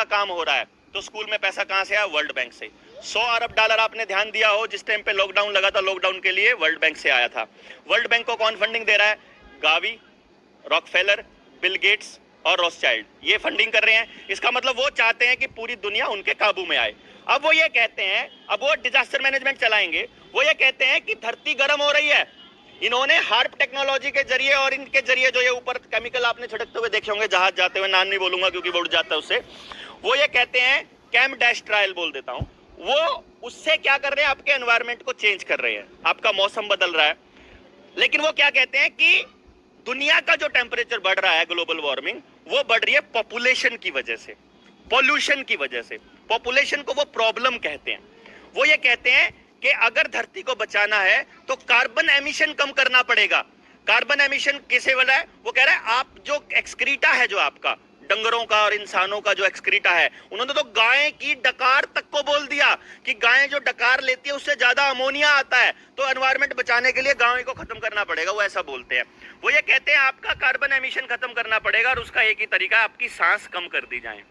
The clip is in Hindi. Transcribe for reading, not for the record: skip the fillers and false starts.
काम हो रहा है, तो स्कूल में पैसा कहां से आया? वर्ल्ड बैंक से। $100 अरब आपने ध्यान दिया हो, जिस टाइम पे लॉकडाउन लगा था, लॉकडाउन के लिए वर्ल्ड बैंक से आया था। वर्ल्ड बैंक को कौन फंडिंग दे रहा है? गावी, रॉकफेलर, बिल गेट्स और रॉथस्चाइल्ड, ये फंडिंग कर रहे हैं। इसका मतलब वो चाहते हैं कि पूरी दुनिया उनके काबू में आए। अब वो ये कहते हैं, अब वो डिजास्टर मैनेजमेंट चलाएंगे, वो ये कहते हैं कि धरती गर्म हो रही है। इन्होंने हार्प टेक्नोलॉजी के जरिए और इनके जरिए जो ये ऊपर केमिकल आपने छिड़कते हुए देखे होंगे जहाज जाते हुए, नाम नहीं बोलूंगा क्योंकि वो उड़ जाता है उससे, वो ये कहते हैं कैम डैश ट्रायल बोल देता हूं, वो उससे क्या कर रहे हैं? आपके एनवायरमेंट को चेंज कर रहे हैं, आपका मौसम बदल रहा है। लेकिन वो क्या कहते हैं कि दुनिया का जो टेम्परेचर बढ़ रहा है, ग्लोबल वार्मिंग, वो बढ़ रही है पॉपुलेशन की वजह से, पॉल्यूशन की वजह से। पॉपुलेशन को वो प्रॉब्लम कहते हैं। वो ये कहते हैं कि अगर धरती को बचाना है तो कार्बन एमिशन कम करना पड़ेगा। कार्बन एमिशन किसे बोला है? वो कह रहा है आप जो एक्सक्रीटा है, जो आपका डंगरों का और इंसानों का जो एक्सक्रीटा है, उन्होंने तो गाय की डकार तक को बोल दिया कि गाय जो डकार लेती है उससे ज्यादा अमोनिया आता है, तो एनवायरमेंट बचाने के लिए गाय को खत्म करना पड़ेगा। वो ऐसा बोलते हैं। वो ये कहते हैं आपका कार्बन एमिशन खत्म करना पड़ेगा और उसका एक ही तरीका है, आपकी सांस कम कर दी जाए।